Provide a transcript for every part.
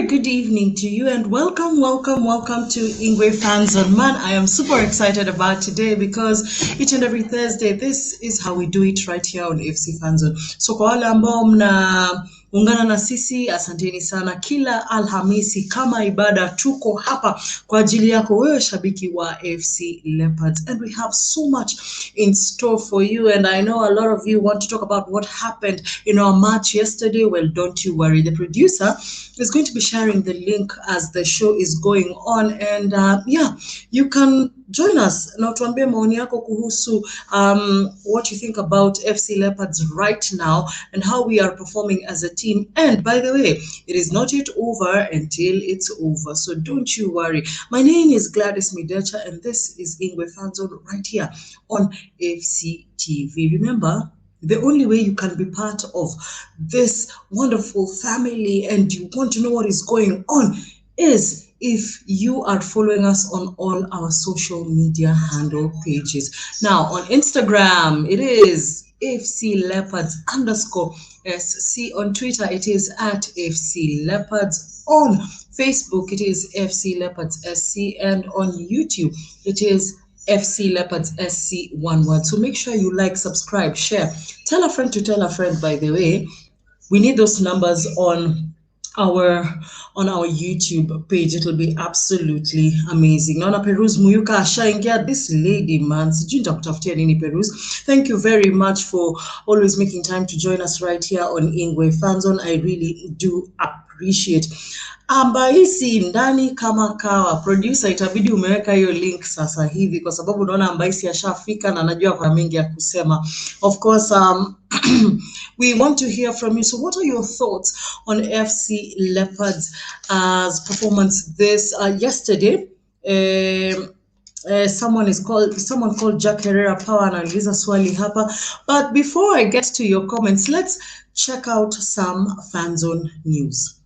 very good evening to you and welcome to Ingwe Fanzone. Man, I am super excited about today because each and every Thursday, this is how we do it right here on FC Fanzone. So kwa wale ambao ungana na sisi, asanteni sana. Kila Alhamisi kama ibada tuko hapa kwa ajili yako wewe shabiki wa FC Leopards, and we have so much in store for you, and I know a lot of you want to talk about what happened in our match yesterday. Well, don't you worry, the producer is going to be sharing the link as the show is going on, and yeah, you can join us na tuambie maoni yako kuhusu what you think about FC Leopards right now and how we are performing as a team. And by the way, it is not yet over until it's over, so don't you worry. My name is Gladys Midecha and this is Ingwe Fanzone right here on FC TV. Remember, the only way you can be part of this wonderful family and you want to know what is going on is if you are following us on all our social media handle pages. Now, on Instagram, it is FC Leopards _SC. On Twitter, it is at FC Leopards. On Facebook, it is FC Leopards SC. And on YouTube, it is FC Leopards SC, one word. So make sure you like, subscribe, share, tell a friend to tell a friend. By the way, we need those numbers on our YouTube page. It'll be absolutely amazing. Naona Peruz Muyuka ashaingia. This lady, man, sijui nitakutafutia nini Peruz. Thank you very much for always making time to join us right here on Ingwe Fanzone. I really do appreciate. Ambaisi ndani kama kawa. Producer, itabidi umeweka hiyo link sasa hivi kwa sababu naona Ambaisi ashafika na najua kwa mengi ya kusema. Of course, we want to hear from you. So what are your thoughts on FC Leopards' performance this yesterday? Someone called Jack Herrera Power anauliza swali hapa. But before I get to your comments, let's check out some Fanzone news.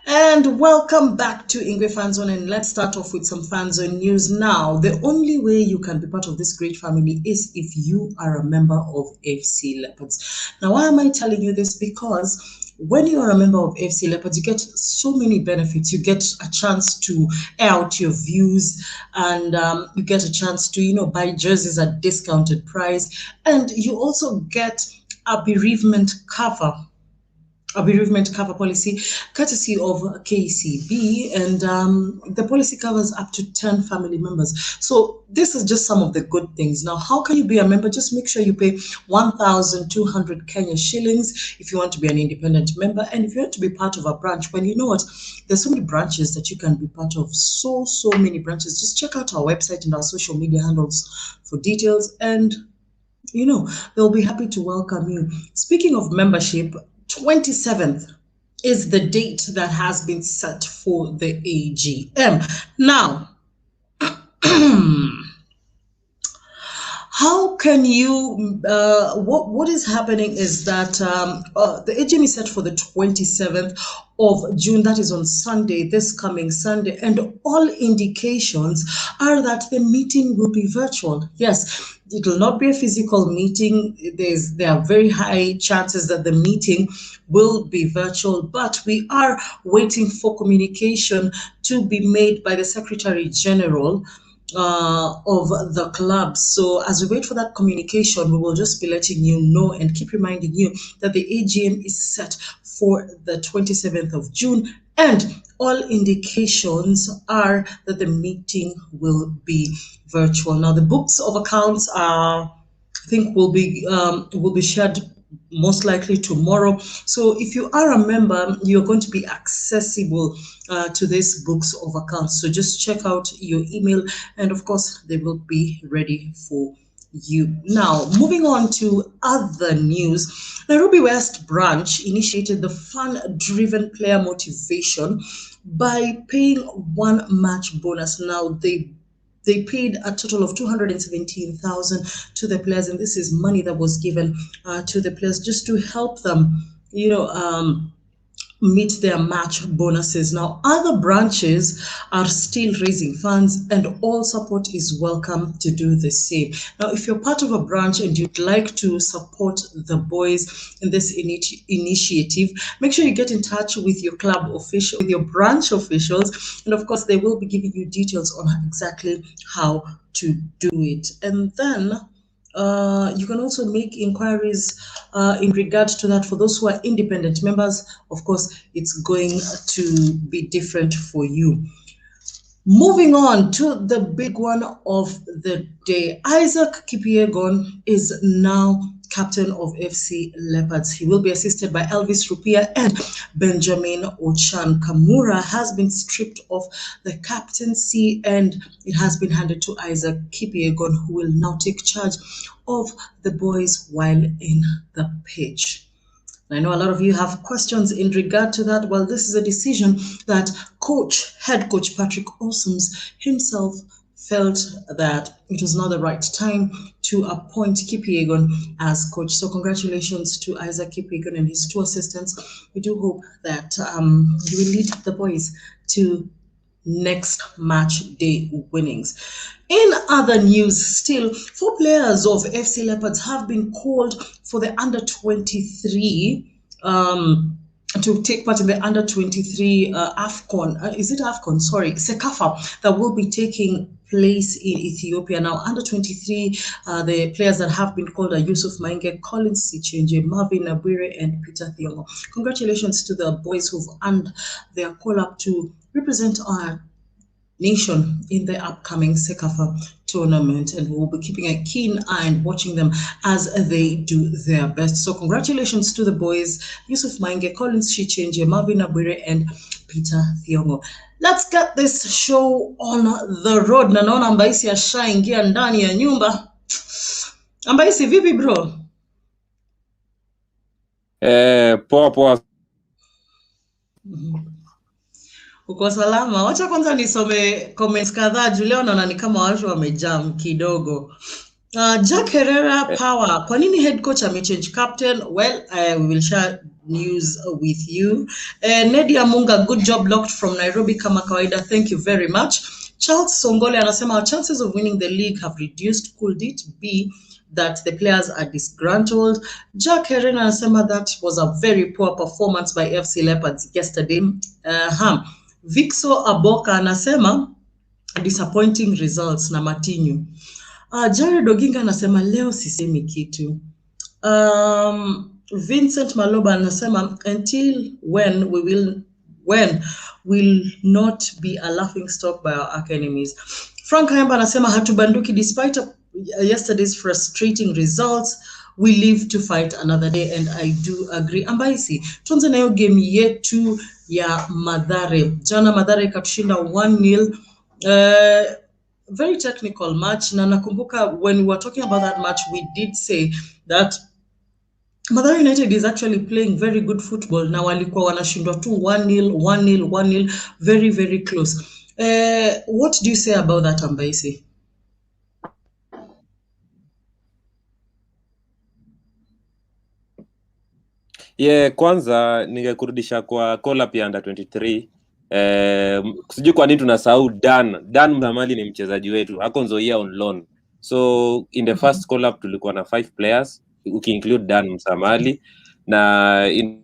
And welcome back to Ingwe Fanzone, and let's start off with some Fanzone news. Now, the only way you can be part of this great family is if you are a member of FC Leopards. Now, why am I telling you this? Because when you are a member of FC Leopards, you get so many benefits. You get a chance to air out your views, and you get a chance to, buy jerseys at discounted price, and you also get a bereavement cover policy courtesy of KCB, and the policy covers up to 10 family members. So this is just some of the good things. Now, how can you be a member? Just make sure you pay 1,200 Kenya shillings if you want to be an independent member. And if you want to be part of a branch, well, you know what? There's so many branches that you can be part of. So many branches. Just check out our website and our social media handles for details, and they'll be happy to welcome you. Speaking of membership, 27th is the date that has been set for the AGM. Now, how can you, what is happening is that the AGM is set for the 27th of June, that is on Sunday, this coming Sunday, and all indications are that the meeting will be virtual. Yes, it will not be a physical meeting. There are very high chances that the meeting will be virtual, but we are waiting for communication to be made by the Secretary General of the club. So as we wait for that communication, we will just be letting you know and keep reminding you that the AGM is set for the 27th of June, and all indications are that the meeting will be virtual. Now, the books of accounts I think will be shared most likely tomorrow. So if you are a member, you're going to be accessible to these books of accounts. So just check out your email, and of course they will be ready for you. Now, moving on to other news, Nairobi West branch initiated the fun-driven player motivation by paying one match bonus. Now, they paid a total of 217,000 to the players, and this is money that was given to the players just to help them, meet their match bonuses. Now, other branches are still raising funds, and all support is welcome to do the same. Now, if you're part of a branch and you'd like to support the boys in this initiative, make sure you get in touch with your club official, with your branch officials, and of course, they will be giving you details on exactly how to do it. And then you can also make inquiries in regard to that. For those who are independent members, of course, it's going to be different for you. Moving on to the big one of the day, Isaac Kipiegon is now captain of FC Leopards. He will be assisted by Elvis Rupia and Benjamin Ochan. Kamura has been stripped of the captaincy and it has been handed to Isaac Kipiegon, who will now take charge of the boys while in the pitch. I know a lot of you have questions in regard to that. Well, this is a decision that head coach Patrick Awesome himself felt that it was not the right time to appoint Kipiegon as coach. So congratulations to Isaac Kipiegon and his two assistants. We do hope that you will lead the boys to next match day winnings. In other news, still, 4 players of FC Leopards have been called for the under 23 to take part in the under 23 AFCON. Is it AFCON? Sorry, Sekafa, that will be taking place in Ethiopia. Now, under 23, the players that have been called are Yusuf Mainge, Collins Sichenje, Marvin Nabwire, and Peter Thiongo. Congratulations to the boys who've earned their call up to represent our nation in the upcoming Sekafa tournament, and we'll be keeping a keen eye and watching them as they do their best. So congratulations to the boys, Yusuf Mainge, Collins Shichenje, Marvin Nabwire, and Peter Thiongo. Let's get this show on the road. Na naona Ambaisi ashaingia ndani ya nyumba. Ambaisi, vipi bro? Poa. Uko salama? Wacha kwanza nisome comments kadhaa juu leo naona ni kama watu wamejam kidogo. Jack Herrera power. Kwa nini head coach amechange captain? Well, we will share news with you. Nedia Munga, good job locked from Nairobi kama kawaida. Thank you very much. Charles Songole anasema our chances of winning the league have reduced. Could it be that the players are disgruntled? Jack Herrera anasema that was a very poor performance by FC Leopards yesterday. Vixo Aboka anasema disappointing results na Matinho. Jared Oginga anasema leo sisemi kitu. Vincent Maloba anasema until when will not be a laughing stock by our enemies. Frank Hayamba anasema hatubanduki despite yesterday's frustrating results. We live to fight another day, and I do agree. Ambaisi, tuanze na hiyo game yetu ya Mathare. Jana Mathare katushinda 1-0. Very technical match. Na nakumbuka when we were talking about that match, we did say that Mathare United is actually playing very good football. Na walikuwa wanashindwa tu 1-0, very, very close. What do you say about that, Ambaisi? Kwanza ningekurudisha kwa call up ya under 23. Sijui kwa nini tunasahau Dan Mzamali ni mchezaji wetu. Hako Nzoia on loan. So in the first call up tulikuwa na 5 players, ukiinclude Dan Mzamali, na in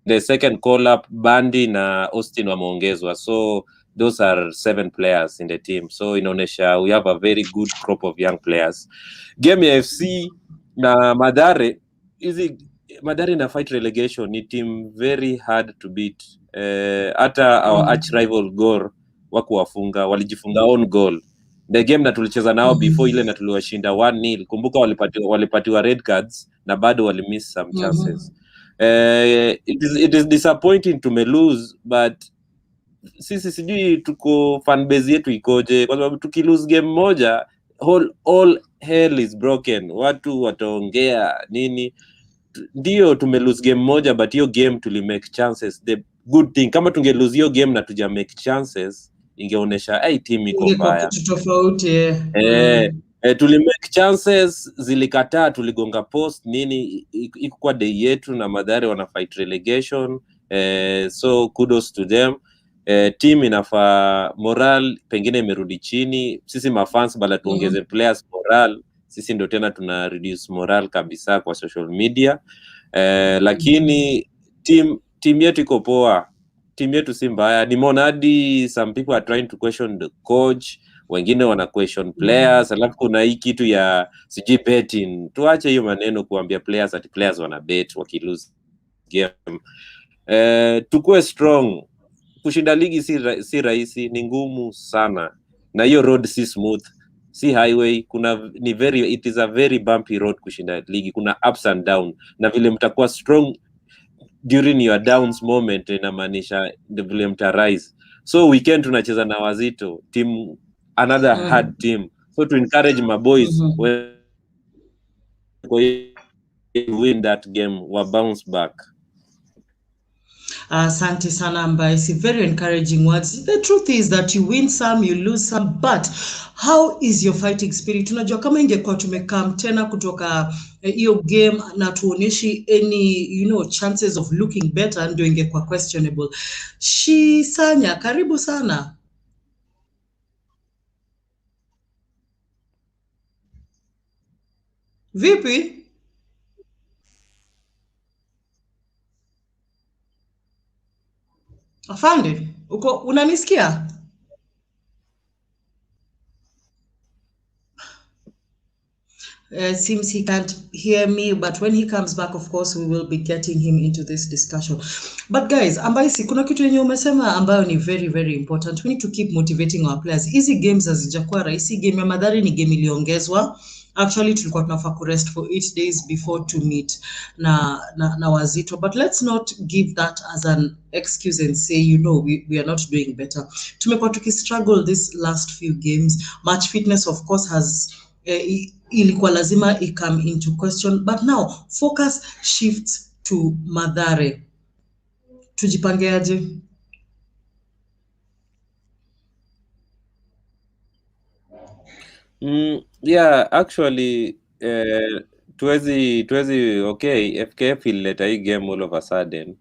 the second call up Bandi na Austin wameongezwa. So those are 7 players in the team. So inaonesha we have a very good crop of young players. Game ya FC na Mathare, Mathare na fight relegation ni team very hard to beat. Hata our arch rival Gor wakuwafunga, walijifunga own goal. The game na tulicheza nao before ile na tuliwashinda 1-0. Kumbuka walipatiwa red cards na bado walimiss some chances. It is disappointing to lose, but sisi sijui tuko fan base yetu ikoje, kwa sababu tukilose game moja all hell is broken. Watu wataongea nini? Ndio lose game moja, but hiyo game make chances. The good thing, kama lose hiyo game na tuja make chances, ingeonesha team iko mbaya. Tofauti. Make chances, zilikataa, tuligonga post nini, iko kwa day yetu na Mathare wana fight relegation. So kudos to them. Team inafaa moral pengine imerudi chini, sisi mafans bala tuongeze players moral, sisi ndo tena tuna reduce moral kabisa kwa social media. Lakini team yetu iko poa, team yetu si mbaya. Nimeona hadi some people are trying to question the coach, wengine wana question players, alafu kuna hii kitu ya sijui betting. Tuache hiyo maneno kuambia players ati players wana bet wakilose game. Tukue strong. Kushinda ligi si rahisi, ni ngumu sana, na hiyo road si smooth, si highway. It is a very bumpy road kushinda ligi. Kuna ups and down, na vile mtakuwa strong during your downs moment inamaanisha vile mta rise. So weekend tunacheza na Wazito team, another hard team, so to encourage my boys win that game, wa bounce back. Asante sana Mbaisi, very encouraging words. The truth is that you win some, you lose some, but how is your fighting spirit? Unajua kama ingekuwa tumekam tena kutoka hiyo game na tuoneshi any chances of looking better, ndio ingekuwa questionable. Shisanya, karibu sana. Vipi? Afande, unanisikia? Seems he can't hear me, but when he comes back, of course, we will be getting him into this discussion. But guys, Ambaisi, kuna kitu yenye umesema ambayo ni very, very important. We need to keep motivating our players. Hizi games hazijakuwa rahisi. Game ya Mathare ni game iliongezwa. Actually, tulikuwa tunafaa kurest for 8 days before to meet na Wazito. But let's not give that as an excuse and say, we are not doing better. Tumekuwa tukistruggle this last few games. Match fitness, of course, has ilikuwa lazima come into question, but now focus shifts to Mathare. Tujipangeaje? Yeah, actually tuwezi okay, FKF ilileta hii game all of a sudden,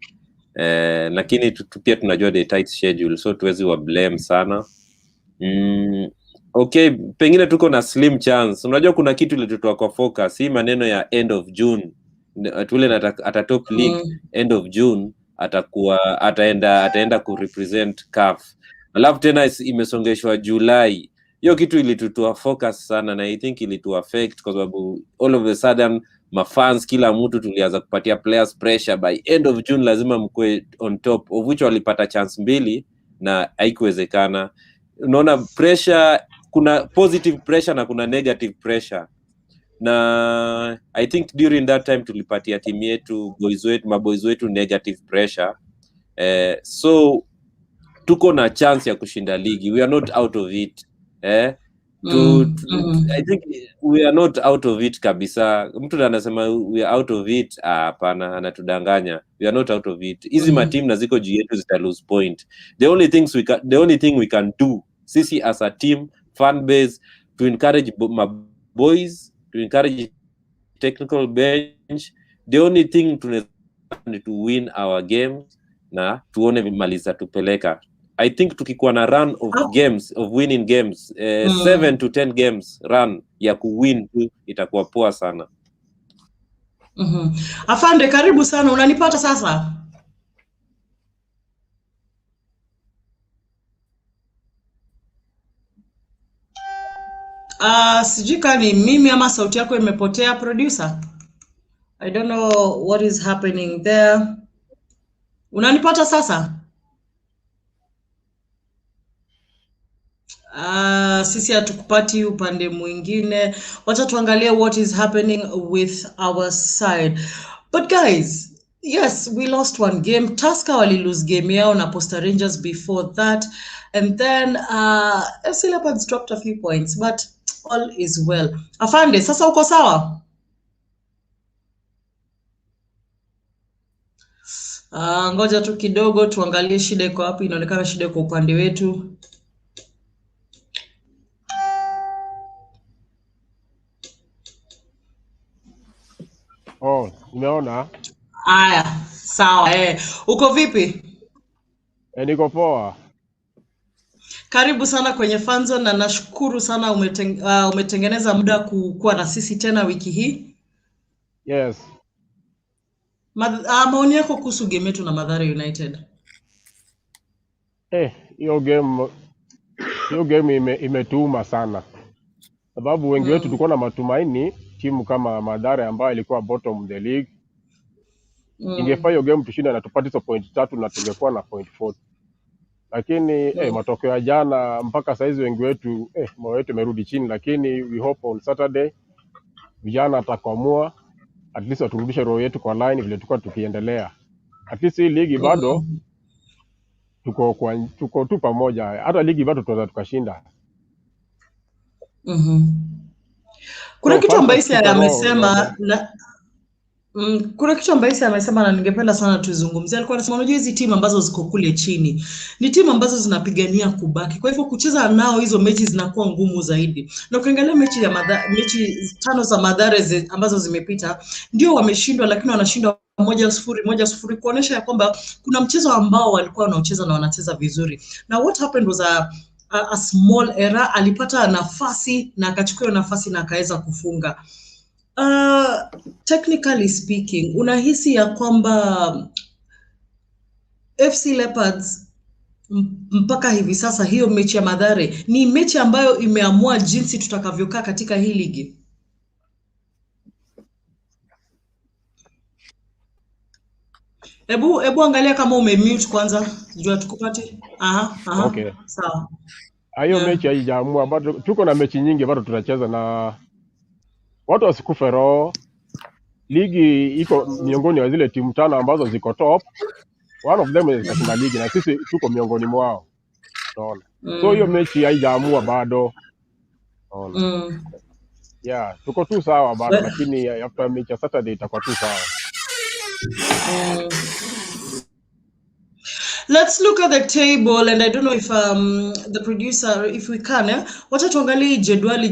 lakini pia tunajua the tight schedule, so tuwezi wa blame sana. Okay, pengine tuko na slim chance. Unajua kuna kitu ilitutoa kwa focus, hii maneno ya end of June. Tule ata top league end of June ataenda ku represent CAF. Alafu tena imesongeshwa July. Hiyo kitu ilitutoa focus sana, na I think ilitu affect kwa sababu all of a sudden mafans kila mtu tulianza kupatia players pressure, by end of June lazima mkwe on top, of which walipata chance mbili na haikuwezekana. Unaona pressure, kuna positive pressure na kuna negative pressure, na I think during that time tulipatia team yetu maboys wetu negative pressure. So tuko na chance ya kushinda ligi, we are not out of it. I think we are not out of it kabisa. Mtu anasema we are out of it, hapana, anatudanganya. We are not out of it. Hizi mateam na ziko juu yetu zita lose point. The only thing we can do sisi as a team, fan base, to encourage my boys, to encourage technical bench. The only thing to win our games na tuone maliza tupeleka. I think tukikuwa na run of games, of winning games, 7 to 10 games run ya kuwin itakuwa poa sana. Afande, karibu sana, unanipata sasa? Sijui kani mimi ama sauti yako imepotea, producer. I don't know what is happening there. Unanipata sasa? Sisi hatukupati upande mwingine. Wacha tuangalie what is happening with our side. But guys, yes, we lost one game. Tusker wali lose game yao na Posta Rangers before that. And then FC Leopards dropped a few points, but all is well. Afande, sasa uko sawa? Ngoja tu kidogo tuangalie shida iko wapi. Inaonekana shida iko upande wetu. Umeona? Aya, Sawa, uko vipi? Niko poa. Karibu sana kwenye Fanzone na nashukuru sana umetengeneza muda kuwa na sisi tena wiki hii. Yes. Maoni yako kuhusu game yetu na Mathare United? Hiyo game imetuuma sana, sababu wengi wetu tulikuwa na matumaini timu kama Mathare ambayo ilikuwa bottom the league ingefanya hiyo game tushinda na tupate hizo point 3 na tungekuwa na point 4, lakini matokeo ya jana mpaka saizi wengi wetu moyo wetu umerudi chini, lakini we hope on Saturday vijana atakwamua, at least waturudishe roho yetu kwa line vile tulikuwa tukiendelea. At least hii ligi bado tuko tu pamoja, hata ligi bado tunaweza tukashinda. Kuna kitu ambacho amesema kuna kitu ambacho amesema na ningependa sana tuzungumzie. Alikuwa anasema unajua hizi timu ambazo ziko kule chini ni timu ambazo zinapigania kubaki. Kwa hivyo kucheza nao hizo mechi zinakuwa ngumu zaidi. Na ukiangalia mechi 5 za Mathare ambazo zimepita ndio wameshindwa, lakini wanashindwa 1-0 kuonesha ya kwamba kuna mchezo ambao walikuwa wanaocheza na wanacheza vizuri. Na what happened was a small error. Alipata nafasi na akachukua nafasi na akaweza kufunga. Technically speaking, unahisi ya kwamba FC Leopards mpaka hivi sasa hiyo mechi ya Mathare ni mechi ambayo imeamua jinsi tutakavyokaa katika hii ligi? Ebu angalia kama umemute kwanza, jua tukupate. Okay. Sawa. Hiyo mechi haijaamua bado, tuko na mechi nyingi bado tunacheza, na watu wasikufe roho. Ligi iko miongoni wa zile timu 5 ambazo ziko top. One of them itashinda ligi na sisi tuko miongoni mwao. Unaona? So hiyo mechi haijaamua bado. Unaona? Yeah, tuko tu sawa bado, lakini after mechi ya Saturday itakuwa tu sawa. Let's look at the table, and I don't know if the producer, if we can, wacha tuangalie jedwali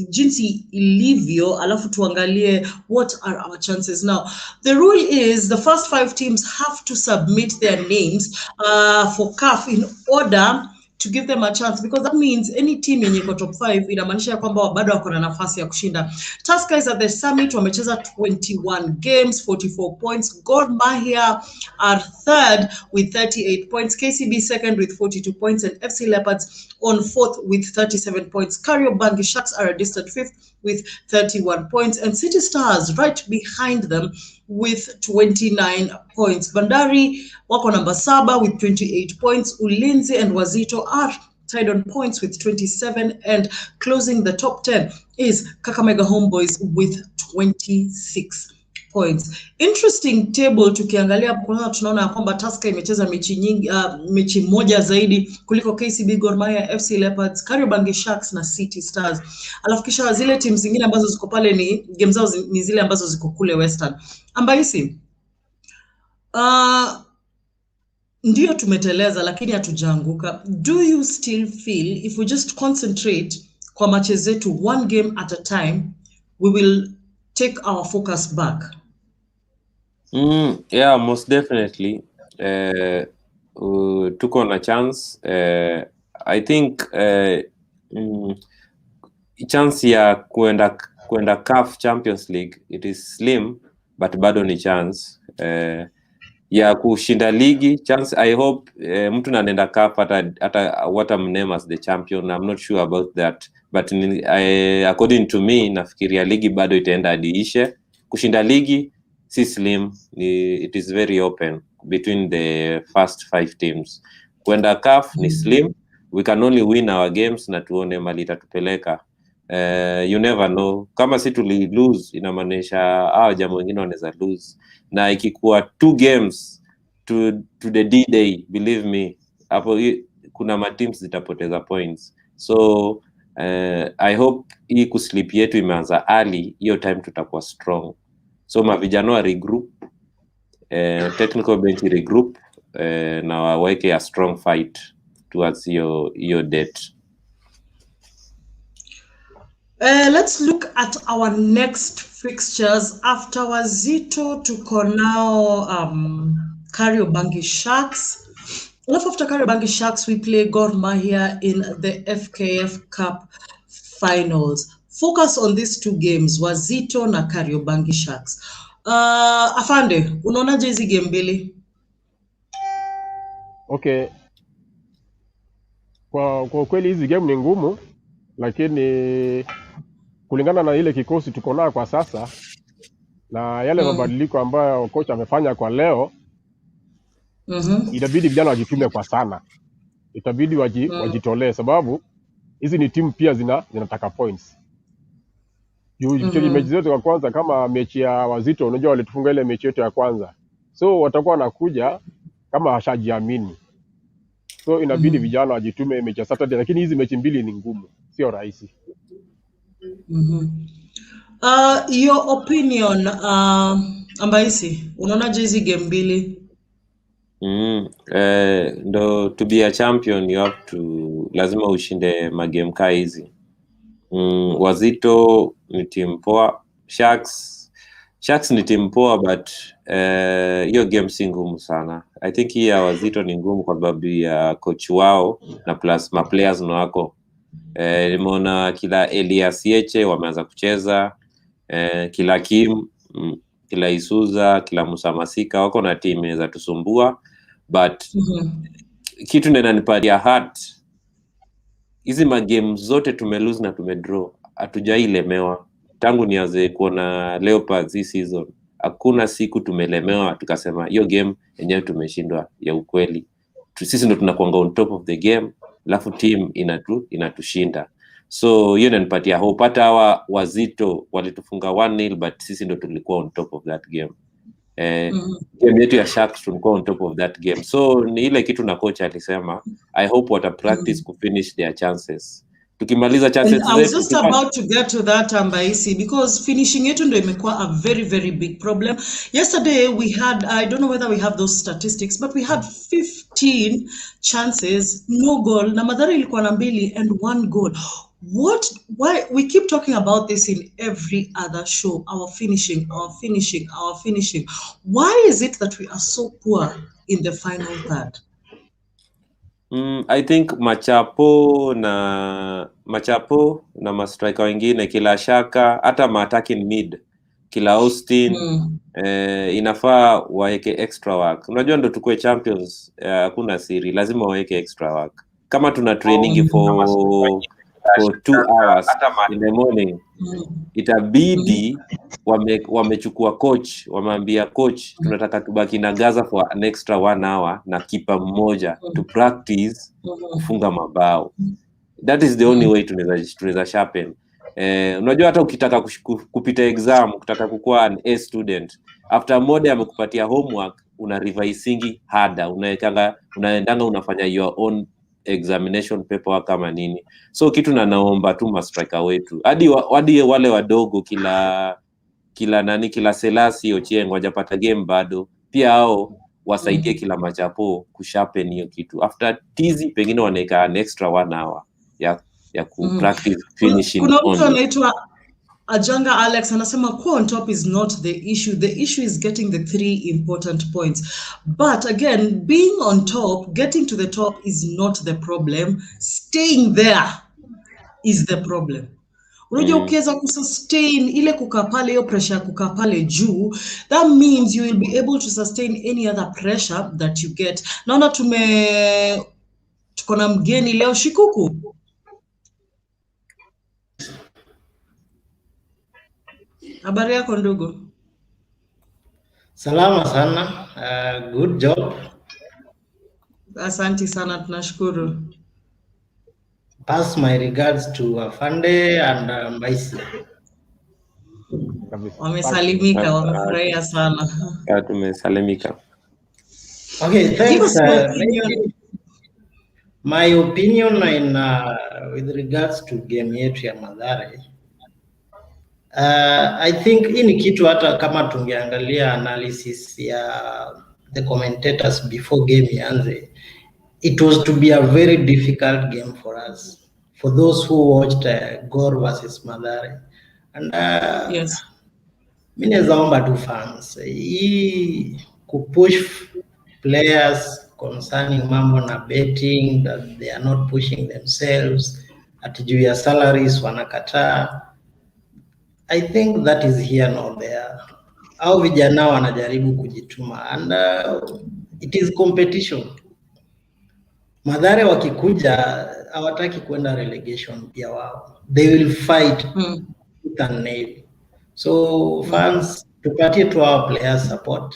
jinsi ilivyo, alafu tuangalie what are our chances now. The rule is the first 5 teams have to submit their names for CAF in order to give them a chance, because that means any team yenye iko top 5 inamaanisha kwamba bado wako na nafasi ya kushinda. Tusker is at the summit, wamecheza 21 games, 44 points. Gor Mahia are third with 38 points. KCB second with 42 points, and FC Leopards on 4th with 37 points. Kariobangi Sharks are a distant 5th with 31 points, and City Stars right behind them with 29 points. Bandari wako number 7 with 28 points. Ulinzi and Wazito are tied on points with 27, and closing the top 10 is Kakamega Homeboys with 26 points. Interesting table tukiangalia, kwa tunaona kwamba Tusker imecheza mechi nyingi, mechi moja zaidi kuliko KCB, Gor Mahia, FC Leopards, Kariobangi Sharks na City Stars. Alafu kisha zile timu zingine ambazo ziko pale ni game zao ni zile ambazo ziko kule Western. Ambaisi ndio tumeteleza lakini hatujaanguka. Do you still feel if we just concentrate kwa matches zetu one game at a time, we will take our focus back? Yeah, most definitely. Tuko na chance. I think chance ya kwenda CAF Champions League, it is slim, but bado ni chance. Ya kushinda ligi chance, I hope mtu anaenda CAF hata what I'm named as the champion. I'm not sure about that, but according to me nafikiria ligi bado itaenda hadi ishe. Kushinda ligi si slim, it is very open between the first 5 teams. Kwenda CAF ni slim, we can only win our games na tuone mali itatupeleka. You never know, kama si tuli lose inamaanisha jamaa wengine wanaweza lose, na ikikuwa 2 games to the D-Day, believe me, hapo kuna ma teams zitapoteza points. So I hope hii kuslip yetu imeanza early, hiyo time tutakuwa strong. So mavijana wa regroup, technical bench regroup, na waweke a strong fight towards your date. Let's look at our next fixtures. After Wazito tuko nao Kariobangi Sharks. After Kariobangi Sharks, we play Gor Mahia in the FKF Cup finals. Focus on these two games, Wazito na Kariobangi Sharks. Afande, unaonaje hizi game mbili? Okay, kwa kweli hizi game ni ngumu, lakini kulingana na ile kikosi tuko nayo kwa sasa na yale mabadiliko ambayo kocha amefanya kwa leo, itabidi vijana wajitume kwa sana, itabidi wajitolee, sababu hizi ni timu pia zinataka points. Mechi zetu kwa kwanza, kama mechi ya Wazito, unajua walitufunga ile mechi yetu ya kwanza, so watakuwa wanakuja kama hashajiamini, so inabidi vijana wajitume mechi ya Saturday, lakini hizi mechi mbili ni ngumu, sio rahisi. Your opinion, Ambaisi, unaonaje hizi game mbili? Ndo to be a champion you have to, lazima ushinde magame kaa hizi. Wazito ni team poa, Sharks ni team poa, but hiyo game si ngumu sana. I think hii ya Wazito ni ngumu kwa sababu ya coach wao na plus ma players na wako. Nimeona kila Elias Yeche wameanza kucheza, kila Kim, kila Isuza, kila Musa Masika wako na team za tusumbua, but kitu ndio inanipatia heart, hizi magame zote tumelose na tumedraw, hatujailemewa tangu nianze kuona Leopards hii season. Hakuna siku tumelemewa tukasema hiyo game yenyewe tumeshindwa ya ukweli. Sisi ndo tunakuanga on top of the game, alafu team inatushinda. So hiyo inanipatia hope. Hata hawa Wazito walitufunga 1-0, but sisi ndo tulikuwa on top of that game. Game yetu ya Sharks tulikuwa on top of that game. So ni ile kitu na coach alisema, I hope wata practice to finish their chances. Tukimaliza chances I was just about to get to that, Ambaisi, because finishing yetu ndo imekuwa a very, very big problem. Yesterday we had, I don't know whether we have those statistics, but we had 15 chances, no goal. Na Mathare ilikuwa na 2 and 1 goal. Why we keep talking about this in every other show, our finishing. Why is it that we are so poor in the final third? I think machapo na mastriker wengine, kila Shaka, hata ma-attacking mid, kila Austin, inafaa waeke extra work. Unajua ndo tukue champions, hakuna siri, lazima waeke extra work. Kama tuna training for 2 hours in the morning, itabidi wamechukua coach, wameambia coach tunataka tubaki na Gaza for an extra 1 hour na kipa mmoja to practice kufunga mabao. That is the only way tunaweza sharpen. Unajua hata ukitaka kupita exam, ukitaka kukuwa an A student, after mode amekupatia homework, una revisingi harder, unaendanga unafanya your own examination paper kama nini. So kitu naomba tu mastriker wetu, hadi wale wadogo, kila Selasi Ochieng wajapata game bado, pia hao wasaidie kila machapo kusharpen hiyo kitu. After tizi pengine wanaeka an extra 1 hour ya ku practice finishing. Kuna mtu anaitwa Ajanga Alex anasema kuwa on top is not the issue. The issue is getting the 3 important points. But again, being on top, getting to the top is not the problem. Staying there is the problem. Unajua ukiweza kusustain ile kukaa pale, hiyo pressure ya kukaa pale juu, that means you will be able to sustain any other pressure that you get. Naona tuko na mgeni leo. Shikuku, habari yako ndugu? Salama sana. Good job. Asante sana, tunashukuru. Pass my regards to Afande and Mbaisi. Wamesalimika, wamefurahia sana. Tumesalimika. Okay, thanks. My opinion in with regards to game yetu ya Mathare, I think hii ni kitu hata kama tungeangalia analysis ya the commentators before game ianze, it was to be a very difficult game for us for those who watched Gor versus Mathare. And Yes. mimi naweza omba tu fans hii kupush players concerning mambo na betting, that they are not pushing themselves, ati juu ya salaries wanakataa. I think that is here nor there. Au vijana wanajaribu kujituma and it is competition. Mathare wakikuja hawataki kwenda relegation pia wao. They will fight tooth and nail. So fans, tupatie to our players support.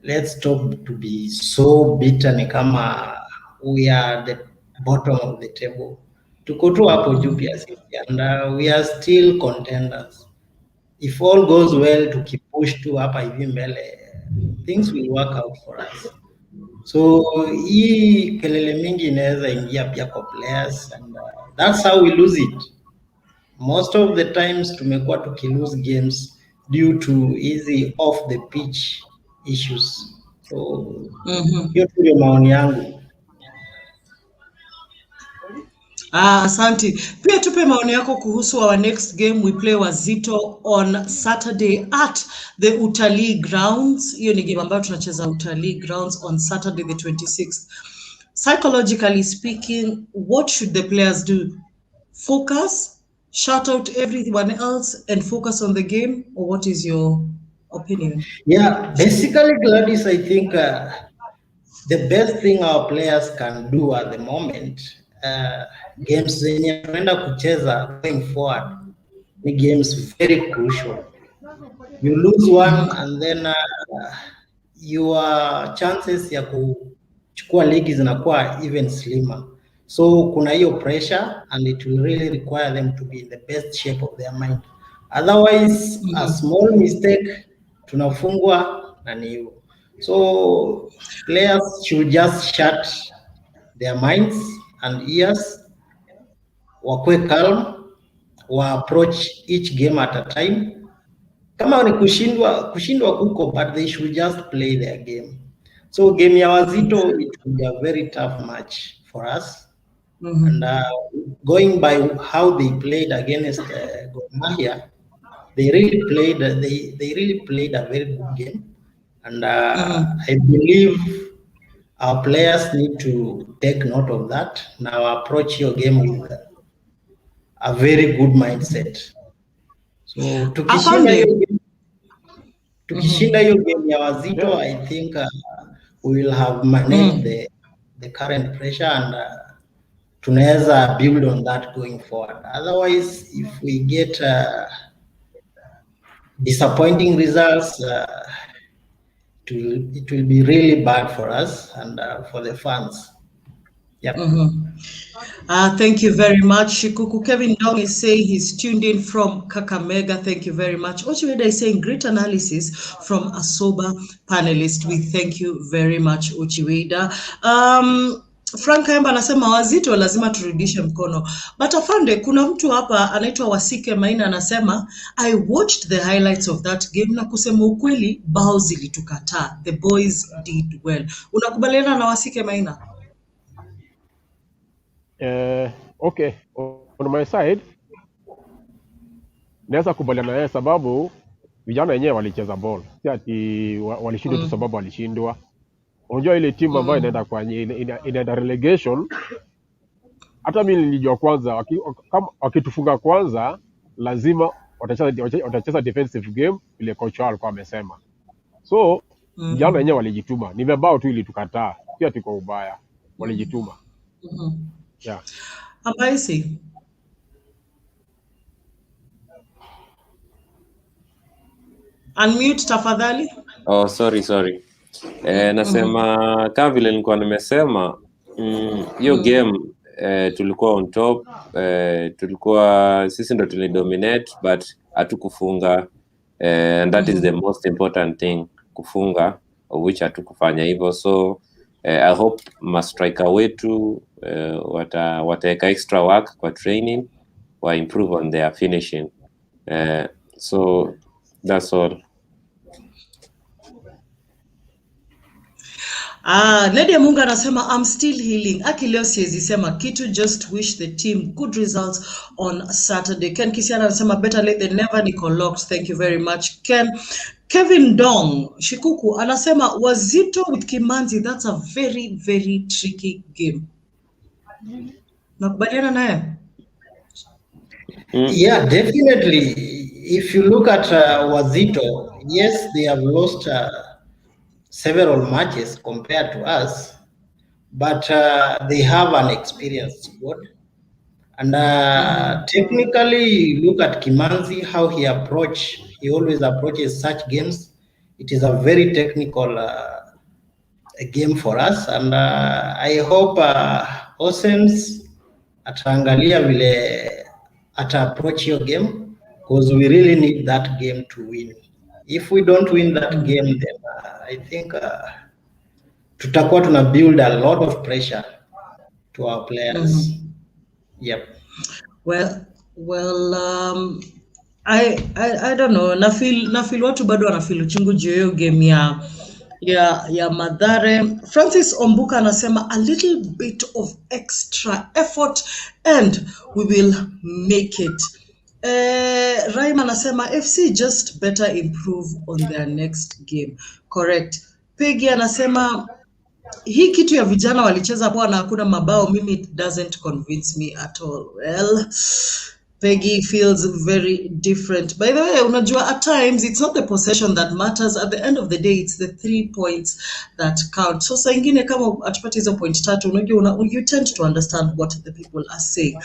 Let's stop to be so bitter ni kama we are the bottom of the table. Tuko tu hapo juu pia sisi and we are still contenders. If all goes well, tukipush tu hapa hivi mbele, things will work out for us. So hii kelele mingi inaweza ingia pia kwa players and that's how we lose it. Most of the times tumekuwa tukilose games due to easy off the pitch issues. So hiyo tu ndio maoni yangu. Asante. Pia tupe maoni yako kuhusu our next game. We play Wazito on Saturday at the Utalii Grounds. Hiyo ni game ambayo tunacheza Utalii Grounds on Saturday the 26th. Psychologically speaking, what should the players do? Focus, shut out everyone else and focus on the game, or what is your opinion? Yeah, basically Gladys, I think the best thing our players can do at the moment, games zenye tunaenda kucheza going forward ni games very crucial. You lose one and then your chances ya kuchukua ligi zinakuwa even slimmer. So kuna hiyo pressure and it will really require them to be in the best shape of their mind. Otherwise, a small mistake tunafungwa na ni hivyo. So players should just shut their minds and ears, wakwe calm, wa approach each game at a time. Kama ni kushindwa kuko, but they should just play their game. So game ya Wazito, it will be a very tough match for us. And going by how they played against Gor Mahia, they really played a very good game. And I believe our players need to take note of that. Now approach your game with a very good mindset. So tukishinda hiyo game ya Wazito, I think we will have managed the current pressure and tunaweza build on that going forward. Otherwise, if we get disappointing results, it will be really bad for us and for the fans. Yep. Thank you very much, Shikuku. Kevin Dong is saying he's tuned in from Kakamega. Thank you very much. Ochiweda is saying great analysis from a sober panelist. We thank you very much, Ochiweda. Frank Kayamba anasema Wazito lazima turudishe mkono. But afande, kuna mtu hapa anaitwa Wasike Maina anasema I watched the highlights of that game na kusema ukweli bao zilitukataa. The boys did well. Unakubaliana na Wasike Maina? Okay, on my side naweza kubaliana naye sababu vijana wenyewe walicheza ball. Si ati walishindwa tu sababu walishindwa. Unajua ile timu ambayo inaenda kwa inaenda relegation, hata mimi nilijua kwanza kama wakitufunga kwanza lazima watacheza defensive game ile coach wao alikuwa amesema. So vijana wenyewe walijituma. Ni mabao tu ili tukataa. Pia tuko ubaya. Walijituma. Yeah. Amazing. Unmute tafadhali. Oh, sorry. Nasema kama vile nilikuwa nimesema hiyo game tulikuwa on top, tulikuwa sisi ndo tulidominate but hatukufunga, and that is the most important thing, kufunga, of which hatukufanya hivyo. So I hope mastriker wetu wataweka extra work kwa training, wa improve on their finishing. So that's all. Lady Munga anasema I'm still healing. Aki leo siwezi sema kitu, just wish the team good results on Saturday. Ken Kisiana anasema better late than never. Nicole Locks, thank you very much. Kevin Dong Shikuku anasema Wazito with Kimanzi, that's a very very tricky game. Nakubaliana naye? Yeah, definitely. If you look at Wazito, yes, they have lost several matches compared to us, but they have an experienced squad. And technically, look at Kimanzi, how he always approaches such games. It is a very technical game for us, and I hope Osems ataangalia vile approach your game, because we really need that game to win. If we don't win that game, then I think tutakuwa tuna build a lot of pressure to our players. Yep. Well, I don't know. Na feel watu bado wanafeel uchungu juu hiyo game ya Mathare. Francis Ombuka anasema a little bit of extra effort and we will make it. Raima anasema FC just better improve on their next game. Correct. Peggy anasema hii kitu ya vijana walicheza poa na hakuna mabao, mimi it doesn't convince me at all. Well, Peggy feels very different. By the way, unajua at times it's not the possession that matters. At the end of the day, it's the 3 points that count. So saa ingine kama atupate hizo point tatu, unajua you tend to understand what the people are saying.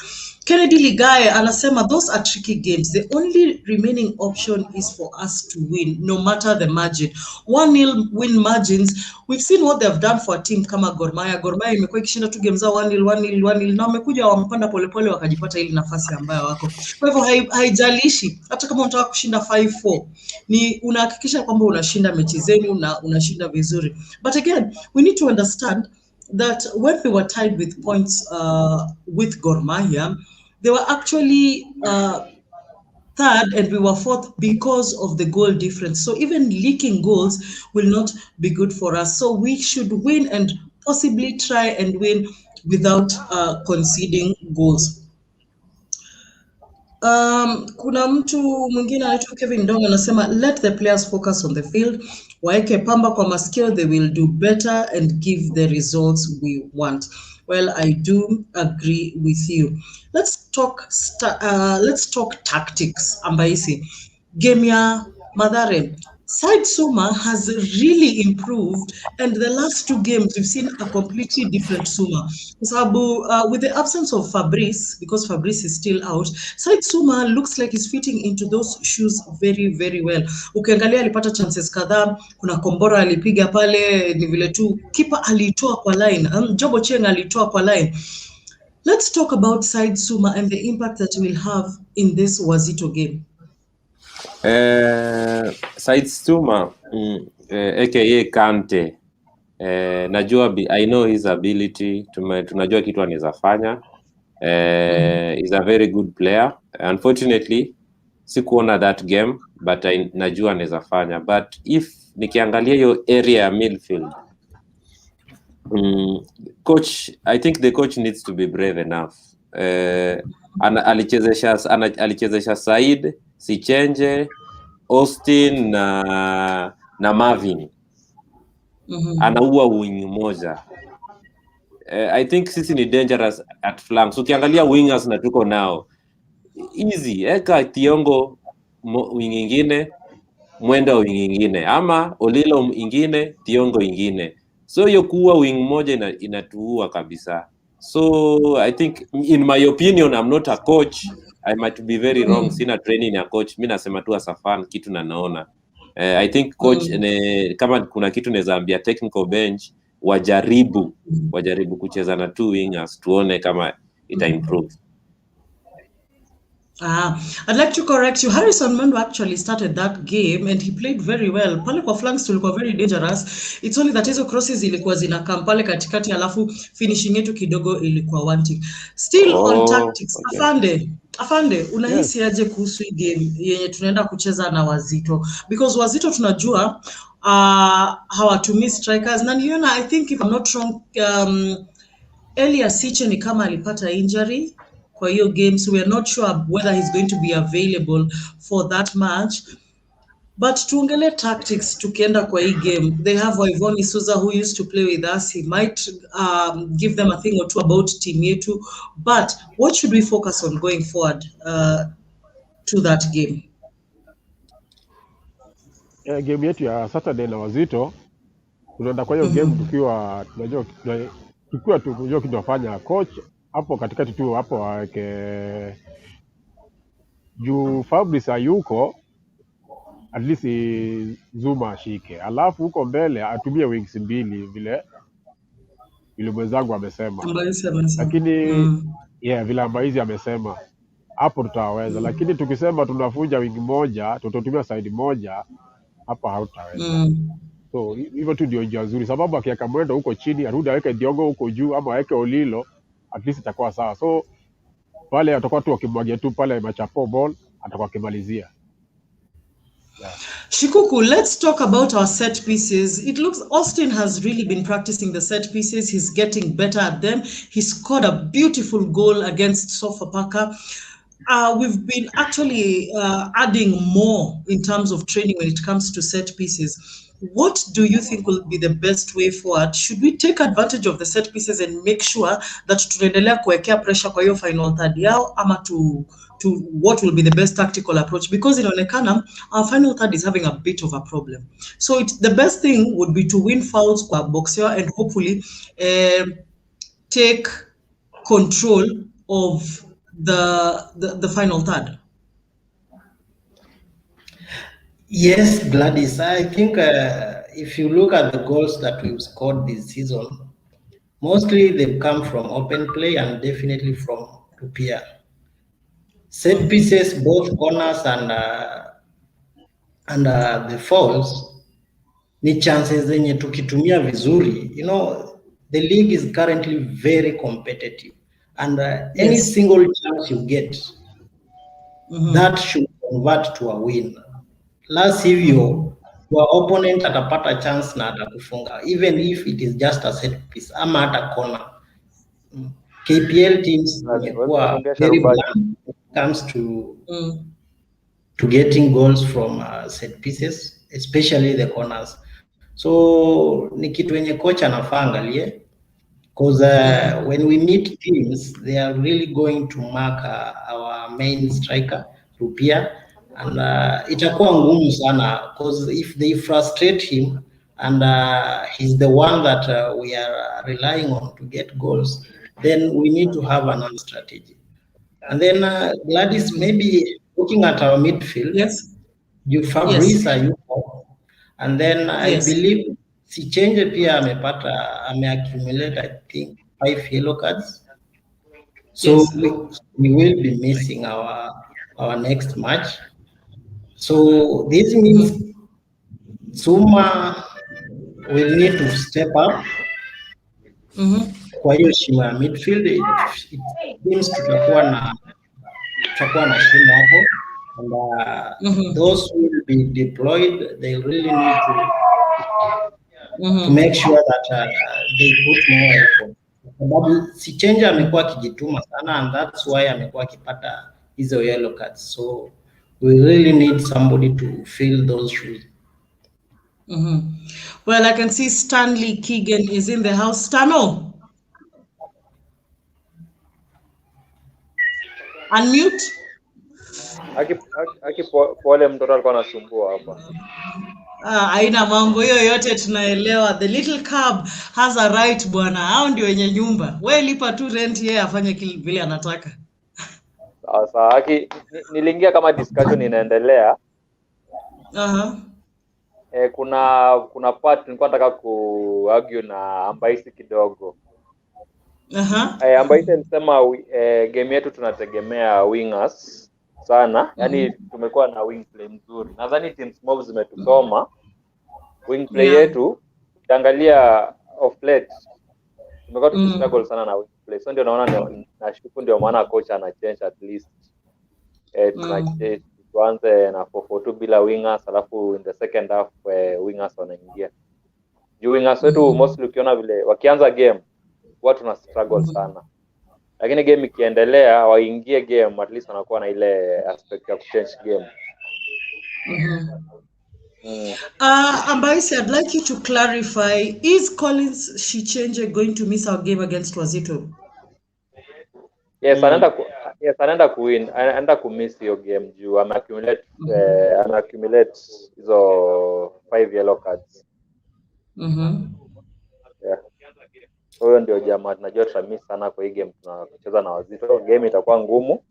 Kennedy Ligaye anasema those are tricky games. The only remaining option is for us to win, no matter the margin. 1-0 win margins. We've seen what they've done for a team kama Gor Mahia. Gor Mahia imekuwa ikishinda tu games zao 1-0 na wamekuja wamepanda polepole wakajipata ile nafasi ambayo wako. Kwa hivyo haijalishi hata kama unataka kushinda 5-4, ni unahakikisha kwamba unashinda mechi zenu na unashinda vizuri. But again, we need to understand that when we were tied with points with Gor Mahia, they were actually third and we were fourth because of the goal difference. So even leaking goals will not be good for us. So we should win and possibly try and win without conceding goals. Kuna mtu mwingine anaitwa Kevin Dong anasema let the players focus on the field, waeke pamba kwa masikio, they will do better and give the results we want. Well, I do agree with you. Let's talk tactics. Ambaisi game ya Mathare, Side Suma has really improved, and the last 2 games we've seen a completely different Suma. With the absence of Fabrice, because Fabrice is still out, Side Suma looks like he's fitting into those shoes very very well. Ukiangalia alipata chances kadhaa, kuna kombora alipiga pale, ni vile tu keeper alitoa kwa line, Jobo Cheng alitoa kwa line. Let's talk about Side Suma and the impact that we'll have in this Wazito game. Side Suma, aka Kante, najua I know his ability, tunajua kitu anaweza fanya. He's a very good player. Unfortunately, sikuona that game, but najua anaweza fanya. But if nikiangalia hiyo area ya midfield, coach, I think the coach needs to be brave enough. Alichezesha Said, Sichenje, Austin na Marvin. Anaua wing moja. I think sisi ni dangerous at flanks. Ukiangalia wingers na tuko nao, easy, eka Tiongo wing ingine, Mwenda wing ingine, ama Olilo ingine, Tiongo ingine. So hiyo kuwa wing moja inatuua kabisa. So I think, in my opinion, I'm not a coach. I might be very wrong. Sina training ya coach. Mimi nasema tu as a fan kitu na naona. I think coach kama kuna kitu naweza ambia technical bench wajaribu kucheza na 2 wingers tuone kama ita improve. I'd like to correct you. Harrison Mando actually started that game and he played very well. Pale kwa flanks tulikuwa very dangerous. It's only that hizo crosses ilikuwa zinakam pale katikati, alafu finishing yetu kidogo ilikuwa wanting. Still on tactics. Okay. Afande, unahisi aje kuhusu hii game yenye tunaenda kucheza na Wazito? Because Wazito tunajua hawatumii strikers na niona, I think if I'm not wrong, Elias Siche ni kama alipata injury kwa hiyo game, so we are not sure whether he's going to be available for that match. But tuongelee tactics tukienda kwa hii game. They have Ivoni Souza who used to play with us. He might give them a thing or two about team yetu. But what should we focus on going forward to that game? Game yetu ya Saturday na Wazito tunaenda kwa hiyo game tukiwa tunajua kitafanya coach hapo katikati tu hapo wake juu Fabrice hayuko, at least Zuma ashike, alafu huko mbele atumie wings mbili vile mwenzangu amesema, lakini vile Ambaizi amesema hapo tutaweza, lakini tukisema tunafunja wing moja tutatumia side moja hapa hautaweza. So hivyo tu ndio njia nzuri, sababu akiweka mwendo huko chini arudi aweke Diogo huko juu ama aweke Olilo, at least itakuwa sawa. So pale atakuwa tu akimwagia tu pale machapo ball, atakuwa akimalizia. Shikuku, let's talk about our set pieces. It looks Austin has really been practicing the set pieces. He's getting better at them. He scored a beautiful goal against Sofapaka. We've been actually adding more in terms of training when it comes to set pieces. What do you think will be the best way forward? Should we take advantage of the set pieces and make sure that tunaendelea kuwekea pressure kwa hiyo final third yao, ama to what will be the best tactical approach? Because inaonekana our final third is having a bit of a problem. So the best thing would be to win fouls kwa box yao and hopefully take control of the final third. Yes, Gladys. I think if you look at the goals that we've scored this season, mostly they've come from open play and definitely from Rupia. Set pieces, both corners and the fouls, ni chances zenye tukitumia vizuri. You know, the league is currently very competitive, and any single chance you get, that should convert to a win. Last hivyo, your opponent atapata chance na atakufunga, even if it is just a set piece ama hata corner. KPL teams were very bad when it comes to getting goals from set pieces, especially the corners. So ni kitu yenye coach anafaa angalie, because when we meet teams, they are really going to mark our main striker Rupia, and itakuwa ngumu sana, because if they frustrate him and he's the one that we are relying on to get goals, then we need to have another strategy. And then Gladys, maybe looking at our midfield, you Fabrice ayuko, and then I believe Sichenje pia ameaccumulate I think 5 yellow cards. So we will be missing our next match. So this means Zuma will need to step up. Kwa hiyo shimo ya midfield, it seems tutakuwa na shimo hapo, and those who will be deployed, they really need to make sure that they put more effort. Sababu Sichenje amekuwa akijituma sana, and that's why amekuwa akipata hizo yellow cards. So we really need somebody to fill those shoes. Well, I can see Stanley Keegan is in the house. Stano, unmute. Pole mtoto alikuwa anasumbua hapa. Haina mambo hiyo yote tunaelewa. The little cub has a right bwana. Hao ndio wenye nyumba. Wewe lipa tu rent, yeye afanye kile vile anataka. Sasa niliingia kama discussion inaendelea. Kuna part nilikuwa nataka argue na Ambaisi kidogo. Ambaisi alisema game yetu tunategemea wingers sana. Yaani tumekuwa na wing play mzuri. Nadhani teams mob zimetusoma. Wing play yetu ukiangalia off late tumekuwa tukistruggle sana na wing play. So ndio naona nashuku ndio maana coach ana change at least tuanze na 4-4-2 bila wingers, alafu in the second half wingers wanaingia juu. Wingers wetu mostly ukiona vile wakianza game watu na struggle sana, lakini game ikiendelea waingie game, at least wanakuwa na ile aspect ya change game. Ambaisi, I'd like you to clarify, is Collins Shichenje going to miss our game against Wazito? Yes, anaenda kuwin, anaenda kumiss hiyo game juu accumulate hizo 5 yellow cards. Yeah. Huyo ndio jamaa tunajua tutamiss sana kwa hii game tunacheza na Wazito. Game itakuwa ngumu,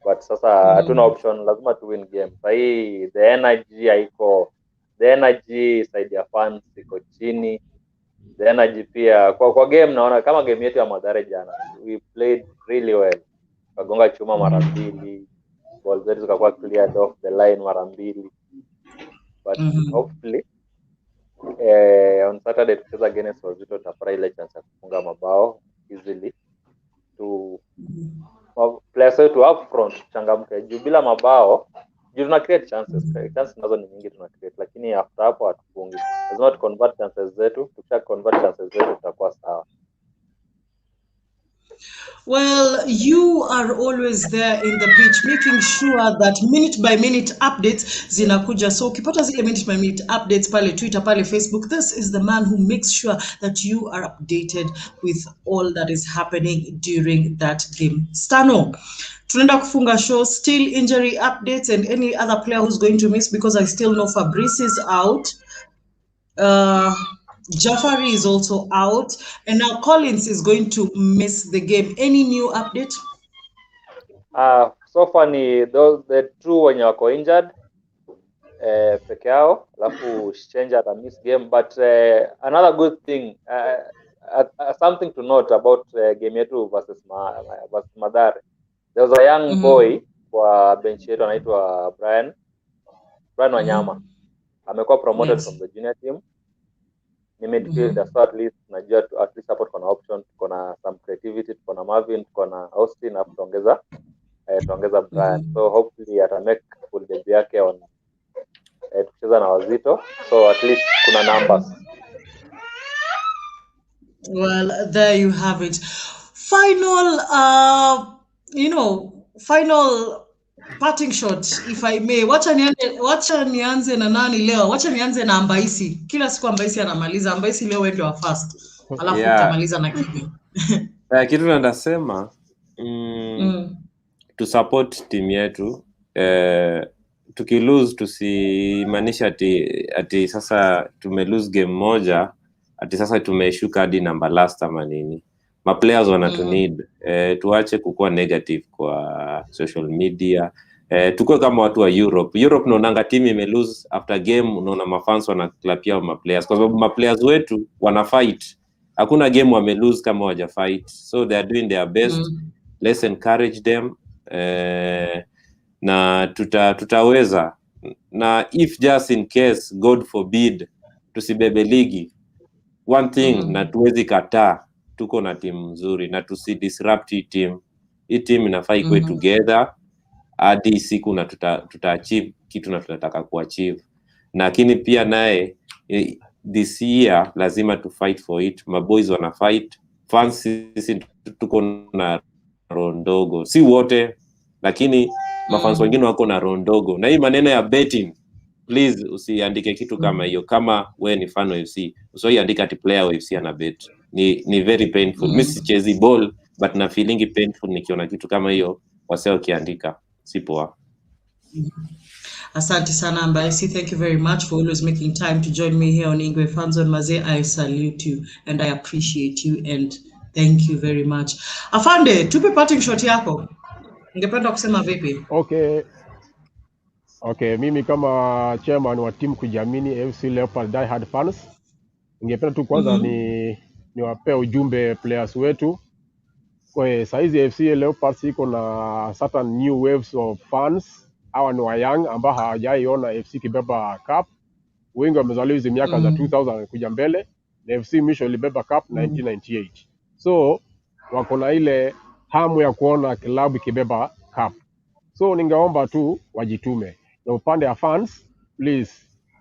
but sasa hatuna option, lazima tu win game. Sasa hii the energy haiko, the energy side ya fans iko chini, the energy pia kwa game. Naona kama game yetu ya Mathare jana, we played really well, kagonga chuma mara mbili, ball zetu zikakuwa cleared off the line mara mbili, but hopefully on Saturday tukicheza against Wazito tutapata ile chance ya kufunga mabao easily to players wetu up front changamke juu bila mabao juu tuna create chances nazo ni nyingi tuna create, lakini after hapo hatufungi. Lazima tu convert chances zetu, tukisha convert chances zetu tutakuwa sawa. Well, you are always there in the pitch making sure that minute by minute updates zinakuja. So ukipata zile minute by minute updates pale Twitter, pale Facebook, this is the man who makes sure that you are updated with all that is happening during that game. Stano, tunaenda kufunga show, still injury updates and any other player who's going to miss, because I still know Fabrice is out. Jafari is also out, and now Collins is going to miss the game. Any new update? So far ni the two wenye wako injured peke yao, alafu Shichenje ata miss game, but another good thing, something to note about game yetu versus Mathare, there was a young boy kwa bench yetu anaitwa Brian Wanyama, amekuwa promoted from the junior team. Ni midfielder, so at least najua at least support kuna option, kuna some creativity, kuna Marvin, kuna Austin, na tuongeza Brian. So hopefully ata make full debut yake on tukicheza na Wazito, so at least kuna numbers. Well, there you have it. Final final parting shot, if I may. Wacha nianze na nani leo? Wacha nianze na Ambaisi. Kila siku Ambaisi anamaliza. Ambaisi leo wewe ndio wa first. Alafu utamaliza na kipi? Kitu ndasema to support team yetu, tukilose tusimaanisha ati sasa tumelose game moja ati sasa tumeshuka hadi number last ama nini. Ma players wanatu need, tuache kukua negative kwa social media. Tukue kama watu wa Europe naonanga team imelose after game, unaona mafans wanaklapia ma players kwa sababu ma players wetu wana fight. Hakuna game wamelose kama waja fight, so they are doing their best. Let's encourage them, na tutaweza, na if just in case God forbid tusibebe ligi, one thing na tuwezi kataa, tuko na team nzuri na tusidisrupt hii team. Hii team inafaa ikuwe together hadi siku na tutaachieve kitu na tunataka kuachieve. Lakini pia naye this year lazima tu fight for it. My boys wana fight, fans sisi tuko na roho ndogo, si wote lakini mafans wengine wako na roho ndogo. Na hii maneno ya betting, please usiandike kitu kama hiyo. Kama we ni fan wa FC, usiandike ati player wa FC ana bet. Ni very painful. Mimi sichezi ball, but na feeling painful nikiona kitu kama hiyo waseo kiandika. Si poa. Asante sana Ambaisi, thank you very much for always making time to join me here on Ingwe Fanzone. Mazee, I salute you and I appreciate you and thank you very much. Afande, tupe parting shot yako. Ningependa kusema vipi? Okay, mimi kama chairman wa team kujiamini FC Leopard Die Hard fans, ningependa tu kwanza niwapea ujumbe players wetu. Kwa saizi FC Leopards iko na certain new waves of fans. Hawa ni wa young ambao hawajaiona FC kibeba cup. Wengi wamezaliwa hizo miaka za 2000 kuja mbele, na FC mwisho ilibeba cup 1998. So wako na ile hamu ya kuona klabu ikibeba cup. So ningeomba tu wajitume, na upande ya fans please,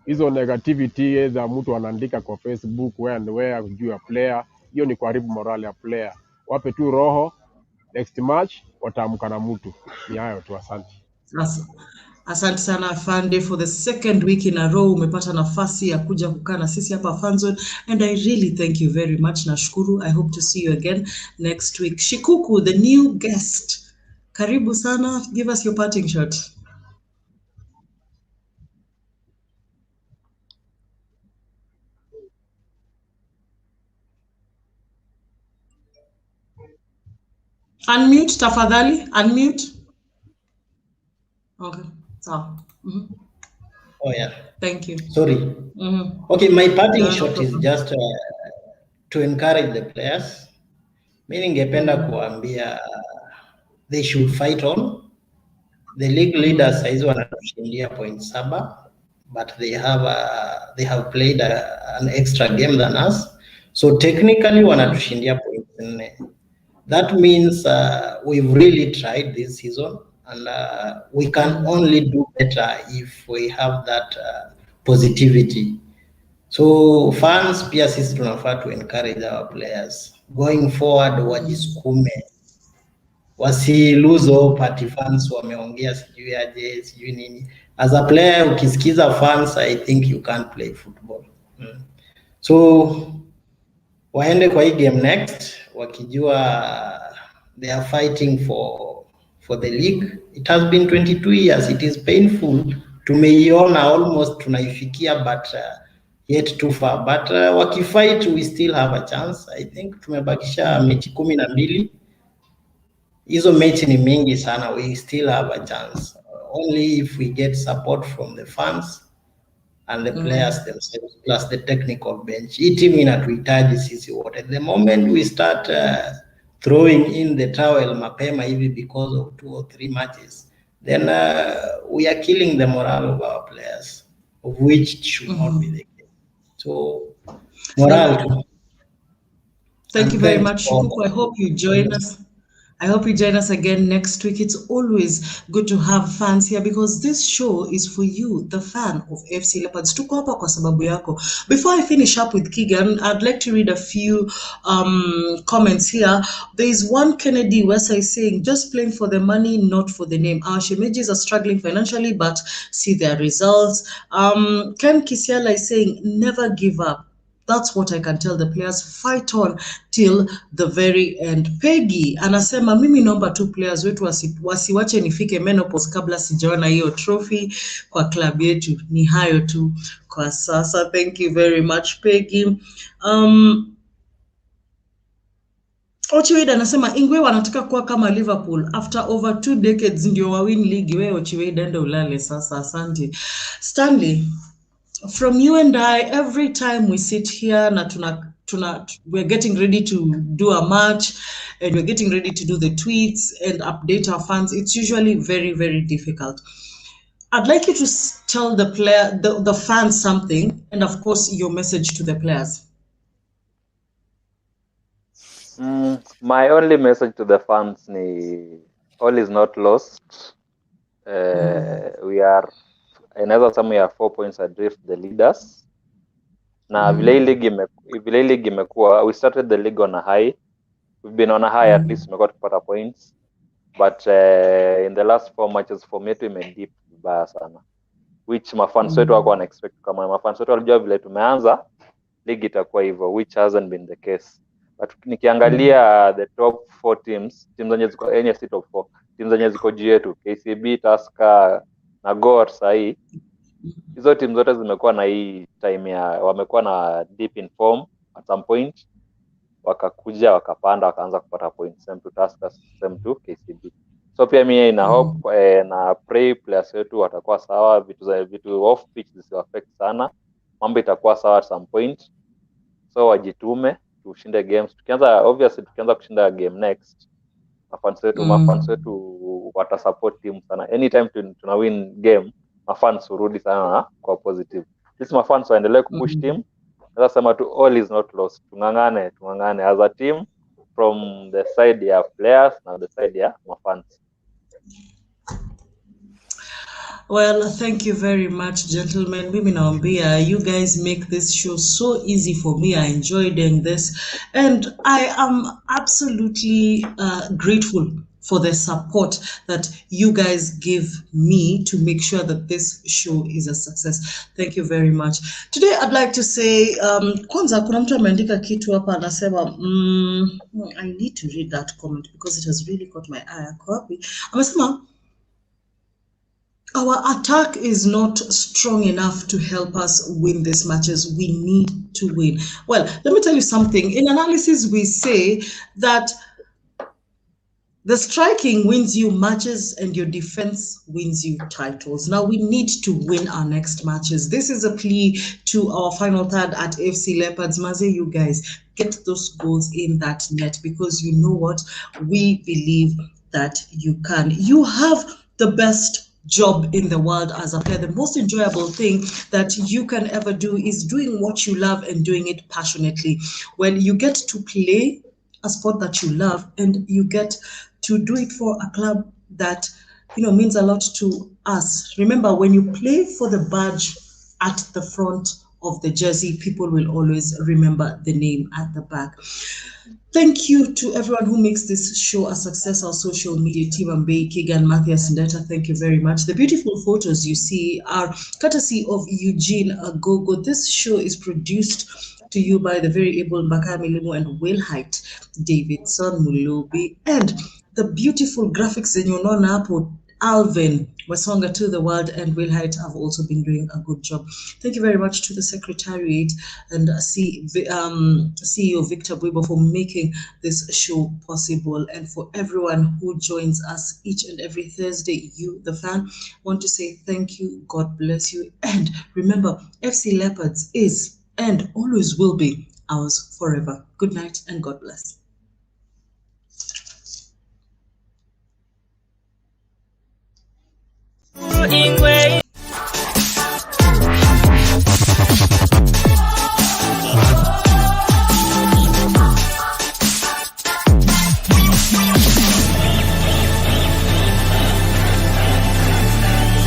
hizo negativity za mtu anaandika kwa Facebook where and where juu ya player, hiyo ni kuharibu morale ya player. Wape tu roho, next match wataamka na mtu. Ni hayo tu, asante. Asante sana Fande, for the second week in a row umepata nafasi ya kuja kukaa na sisi hapa Fanzone, and I really thank you very much. Nashukuru. I hope to see you again next week. Shikuku, the new guest, karibu sana, give us your parting shot. Unmute tafadhali, unmute. Okay, so Oh yeah. thank you. Sorry. Okay, my parting No shot is problem. just to encourage the players. Mimi ningependa kuambia they should fight on. The league leaders saizi wanatushindia point 7, but they have played an extra game than us. So technically wanatushindia point 4. That means we've really tried this season, and we can only do better if we have that positivity. So fans pia sisi tunafaa to encourage our players going forward, wajisukume, wasi lose hope ati fans wameongea sijui aje sijui nini. As a player ukisikiza fans, I think you can't play football. So waende kwa hii game next wakijua they are fighting for the league. It has been 22 years. It is painful. Tumeiona almost tunaifikia, but yet too far. But wakifight, we still have a chance. I think tumebakisha mechi 12. Hizo mechi ni mingi sana. We still have a chance. Only if we get support from the fans and the players themselves, plus the technical bench. Hii team inatuhitaji sisi wote. At the moment we start throwing in the towel mapema hivi because of 2 or 3 matches, then we are killing the morale of our players, of which should not be the case. So morale. Thank you very much, Shukuku. I hope you join us. I hope you join us again next week. It's always good to have fans here because this show is for you, the fan of FC Leopards. Tuko hapa kwa sababu yako. Before I finish up with Keegan, I'd like to read a few comments here. There is one Kennedy Wesai saying, just playing for the money, not for the name. Our Shemejis are struggling financially, but see their results. Ken Kisiala is saying, never give up. That's what I can tell the players. Fight on till the very end. Peggy anasema mimi naomba tu players wetu wasiwache nifike menopause kabla sijaona hiyo trophy kwa club yetu. Ni hayo tu kwa sasa. Thank you very much, Peggy. Ochiweda anasema Ingwe wanataka kuwa kama Liverpool after over 2 decades ndio wawin league. Wewe Ochiweda enda ulale sasa. Asante. Stanley, from you and I, every time we sit here, we're getting ready to do a match, and we're getting ready to do the tweets and update our fans. It's usually very, very difficult. I'd like you to tell the fans something, and of course, your message to the players. My only message to the fans ni all is not lost. We are another time we are 4 points adrift the leaders. Na vile league imekuwa, we started the league on a high. We've been on a high, at least tumekuwa tukipata points. But in the last 4 matches form yetu imedip vibaya sana. Which mafans wetu wako wana expect, kama mafans wetu walijua vile tumeanza league itakuwa hivyo, which hasn't been the case. But nikiangalia the top 4 teams zenye ziko NSC top 4, teams zenye ziko juu yetu, KCB, Tusker na Gor sahi, hizo team zote zimekuwa na hii time ya wamekuwa na deep in form at some point, wakakuja wakapanda wakaanza kupata points, same to Tusker, same to KCB. So pia mimi ina hope na pray players wetu watakuwa sawa, vitu off pitch zisi affect sana, mambo itakuwa sawa at some point. So wajitume tushinde games. Tukianza kushinda game next, mafans wetu watasupport team sana. Anytime tuna win game, mafans urudi sana kwa positive. Sisi mafans waendelee kupush team. Sasa sema tu all is not lost. Tungangane as a team from the side ya players na the side ya mafans. Well, thank you very much, gentlemen. Mimi naambia, you guys make this show so easy for me. I enjoy doing this, and I am absolutely grateful for the support that you guys give me to make sure that this show is a success. Thank you very much. Today, I'd like to say, kwanza kuna mtu ameandika kitu hapa anasema, I need to read that comment because it has really caught my eye. Copy. Amesema, our attack is not strong enough to help us win these matches. We need to win. Well, let me tell you something. In analysis, we say that the striking wins you matches and your defense wins you titles. Now we need to win our next matches. This is a plea to our final third at FC Leopards. Maze, you guys, get those goals in that net because you know what? We believe that you can. You have the best job in the world as a player. The most enjoyable thing that you can ever do is doing what you love and doing it passionately. When you get to play a sport that you love and you get to do it for a club that means a lot to us. Remember, when you play for the badge at the front of the jersey, people will always remember the name at the back. Thank you to everyone who makes this show a success. Our social media team, Mbe, Keegan, Matthias, and Data, thank you very much. The beautiful photos you see are courtesy of Eugene Agogo. This show is produced to you by the very able Bakami Limo and Wilhite Davidson Mulobi. And the beautiful graphics in your non-Apple, Alvin Wasonga to the world and Wilhite have also been doing a good job. Thank you very much to the Secretariat and CEO Victor Bwibo for making this show possible, and for everyone who joins us each and every Thursday. You, the fan, want to say thank you, God bless you, and remember, FC Leopards is and always will be ours forever. Good night and God bless. In